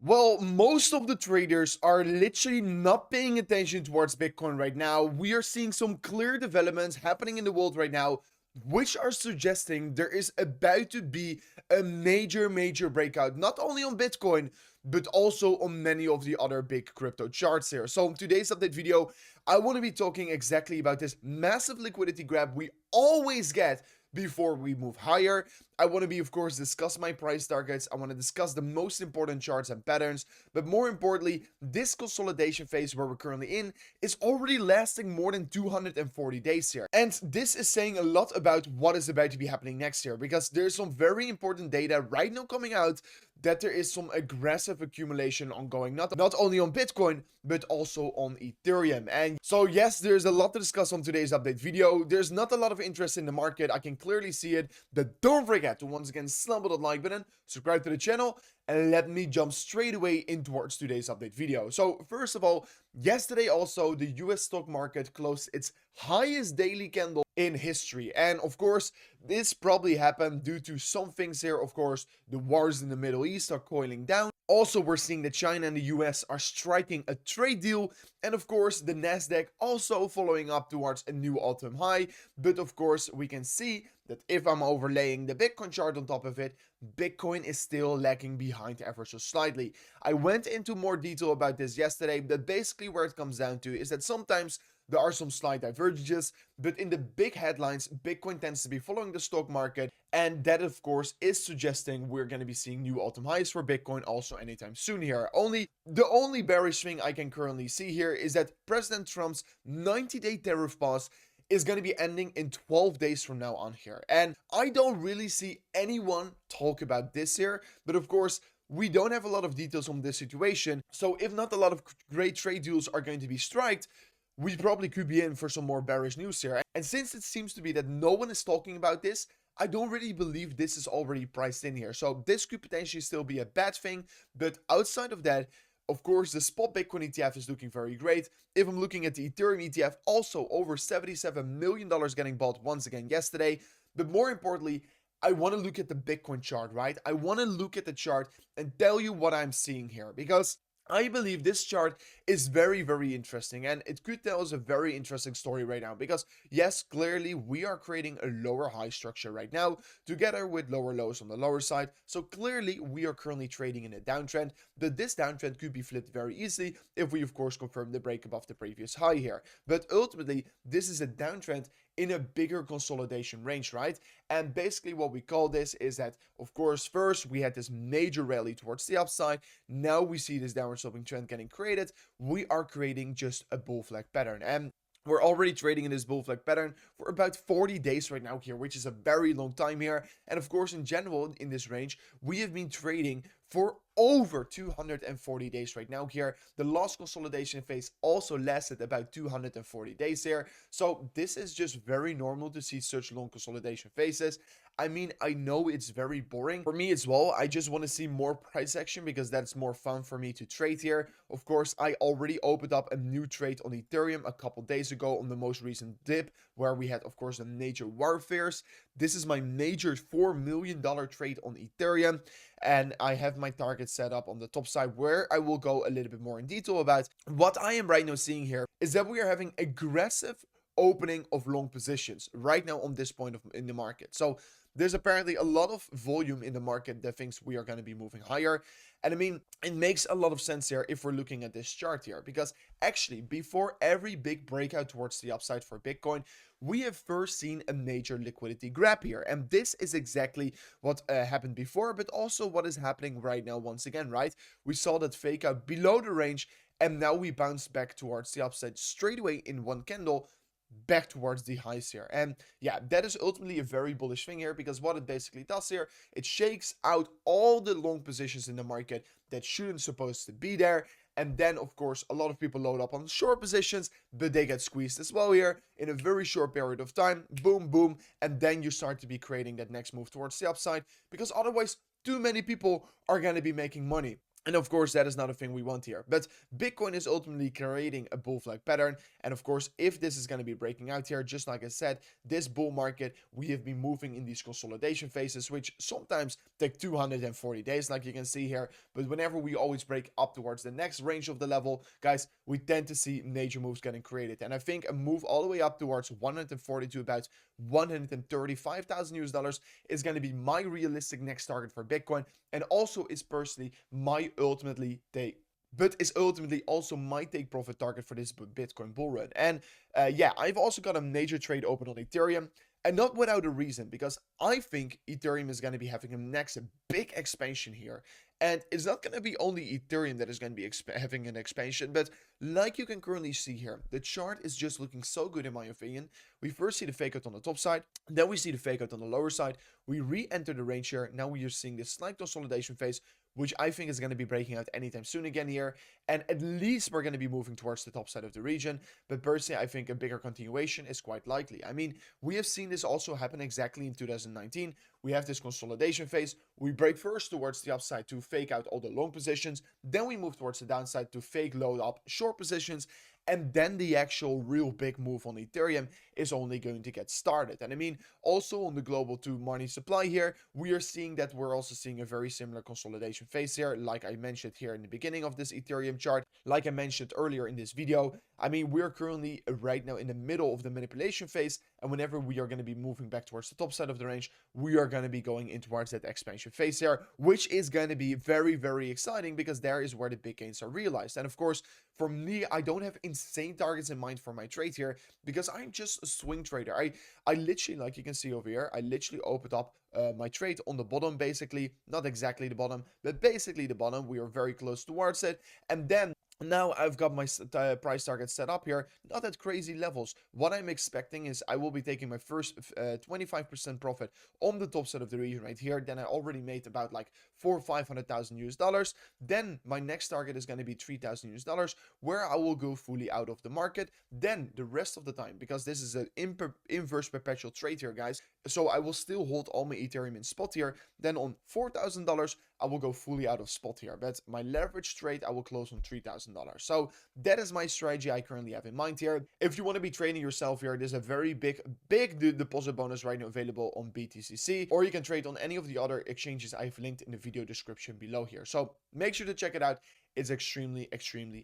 Well, most of the traders are literally not paying attention towards Bitcoin right now. We are seeing some clear developments happening in the world right now, which are suggesting there is about to be a major breakout, not only on Bitcoin, but also on many of the other big crypto charts here. So in today's update video, I want to be talking exactly about this massive liquidity grab we always get before we move higher. I want to be, of course, discuss my price targets. I want to discuss the most important charts and patterns. But more importantly, this consolidation phase where we're currently in is already lasting more than 240 days here. And this is saying a lot about what is about to be happening next year, because there's some very important data right now coming out that there is some aggressive accumulation ongoing, not only on Bitcoin, but also on Ethereum. And so yes, there's a lot to discuss on today's update video. There's not a lot of interest in the market. I can clearly see it. But don't forget to once again slam that like button, subscribe to the channel, and let me jump straight away in towards today's update video. So first of all, yesterday also the US stock market closed its highest daily candle in history. And of course, this probably happened due to some things here. Of course, the wars in the Middle East are coiling down. Also, we're seeing that China and the US are striking a trade deal. And of course, the Nasdaq also following up towards a new all-time high. But of course, we can see that if I'm overlaying the Bitcoin chart on top of it, Bitcoin is still lagging behind ever so slightly. I went into more detail about this yesterday, but basically where it comes down to is that sometimes there are some slight divergences, but in the big headlines, Bitcoin tends to be following the stock market, and that of course is suggesting we're going to be seeing new all-time highs for Bitcoin also anytime soon here. The only bearish thing I can currently see here is that President Trump's 90-day tariff pause is going to be ending in 12 days from now on here. And I don't really see anyone talk about this here, but of course, we don't have a lot of details on this situation. So if not a lot of great trade deals are going to be striked, we probably could be in for some more bearish news here. And since it seems to be that no one is talking about this, I don't really believe this is already priced in here. So this could potentially still be a bad thing. But outside of that, of course, the spot Bitcoin ETF is looking very great. If I'm looking at the Ethereum ETF, also over $77 million getting bought once again yesterday. But more importantly, I want to look at the Bitcoin chart, right? I want to look at the chart and tell you what I'm seeing here, because I believe this chart is very interesting, and it could tell us a very interesting story right now, because yes, clearly we are creating a lower high structure right now together with lower lows on the lower side. So clearly we are currently trading in a downtrend, but this downtrend could be flipped very easily if we of course confirm the break above the previous high here. But ultimately this is a downtrend in a bigger consolidation range, right? And basically what we call this is that, of course, first we had this major rally towards the upside. Now we see this downward sloping trend getting created. We are creating just a bull flag pattern, and we're already trading in this bull flag pattern for about 40 days right now here, which is a very long time here. And of course, in general, in this range, we have been trading for over 240 days right now here. The last consolidation phase also lasted about 240 days here. So this is just very normal to see such long consolidation phases. I mean, I know it's very boring for me as well. I just want to see more price action because that's more fun for me to trade here. Of course, I already opened up a new trade on Ethereum a couple days ago on the most recent dip, where we had, of course, the major warfares. This is my major $4 million trade on Ethereum, and I have my target set up on the top side, where I will go a little bit more in detail about. What I am right now seeing here is that we are having aggressive opening of long positions right now on this point in the market. So there's apparently a lot of volume in the market that thinks we are going to be moving higher. And I mean, it makes a lot of sense here if we're looking at this chart here, because actually before every big breakout towards the upside for Bitcoin, we have first seen a major liquidity grab here. And this is exactly what happened before, but also what is happening right now once again, right? We saw that fake out below the range, and now we bounced back towards the upside straight away in one candle, back towards the highs here. And yeah, that is ultimately a very bullish thing here, because what it basically does here, it shakes out all the long positions in the market that shouldn't supposed to be there. And then of course a lot of people load up on short positions, but they get squeezed as well here in a very short period of time. Boom, boom, and then you start to be creating that next move towards the upside, because otherwise too many people are going to be making money. And of course, that is not a thing we want here. But Bitcoin is ultimately creating a bull flag pattern. And of course, if this is going to be breaking out here, just like I said, this bull market, we have been moving in these consolidation phases, which sometimes take 240 days, like you can see here. But whenever we always break up towards the next range of the level, guys, we tend to see major moves getting created. And I think a move all the way up towards 140 to about 135,000 US dollars is going to be my realistic next target for Bitcoin. And also is personally my ultimately also my take profit target for this Bitcoin bull run. And yeah, I've also got a major trade open on Ethereum, and not without a reason, because I think Ethereum is going to be having a next big expansion here. And it's not going to be only Ethereum that is going to be having an expansion, but like you can currently see here, the chart is just looking so good in my opinion. We first see the fake out on the top side, then we see the fake out on the lower side. We re-enter the range here. Now we are seeing this slight consolidation phase, which I think is going to be breaking out anytime soon again here. And at least we're going to be moving towards the top side of the region. But personally, I think a bigger continuation is quite likely. I mean, we have seen this also happen exactly in 2019. We have this consolidation phase. We break first towards the upside to fake out all the long positions. Then we move towards the downside to fake load up short positions. And then the actual real big move on Ethereum is only going to get started. And I mean, also on the global to money supply here, we are seeing that we're also seeing a very similar consolidation phase here, like I mentioned here in the beginning of this Ethereum chart, like I mentioned earlier in this video. I mean, we're currently right now in the middle of the manipulation phase, and whenever we are going to be moving back towards the top side of the range, we are going to be going in towards that expansion phase here, which is going to be very, very exciting, because there is where the big gains are realized. And of course, for me, I don't have insane targets in mind for my trade here, because I'm just a swing trader. I literally, like you can see over here, I literally opened up my trade on the bottom, basically, not exactly the bottom, but basically the bottom. We are very close towards it, and then now I've got my price target set up here, not at crazy levels. What I'm expecting is I will be taking my first 25% profit on the top side of the region right here. Then I already made about like 400,000 or 500,000 US dollars. Then my next target is going to be 3,000 US dollars, where I will go fully out of the market. Then the rest of the time, because this is an inverse perpetual trade here, guys, so I will still hold all my Ethereum in spot here. Then on $4,000, I will go fully out of spot here. But my leverage trade, I will close on $3,000. So that is my strategy I currently have in mind here. If you want to be trading yourself here, there's a very big deposit bonus right now available on BTTC, or you can trade on any of the other exchanges I've linked in the video description below here. So make sure to check it out. It's extremely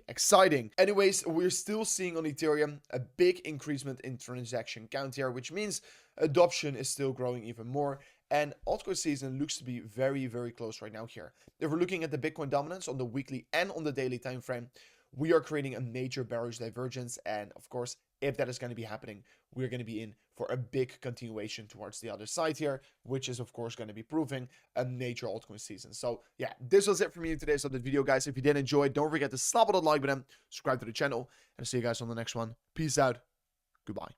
exciting. Anyways, we're still seeing on Ethereum a big increasement in transaction count here, which means adoption is still growing even more. And altcoin season looks to be very, very close right now here. If we're looking at the Bitcoin dominance on the weekly and on the daily time frame, we are creating a major bearish divergence. And of course, if that is going to be happening, we're going to be in for a big continuation towards the other side here, which is of course going to be proving a major altcoin season. So yeah, this was it for me in today's update video, guys. If you did enjoy, don't forget to slap on the like button, subscribe to the channel, and I'll see you guys on the next one. Peace out. Goodbye.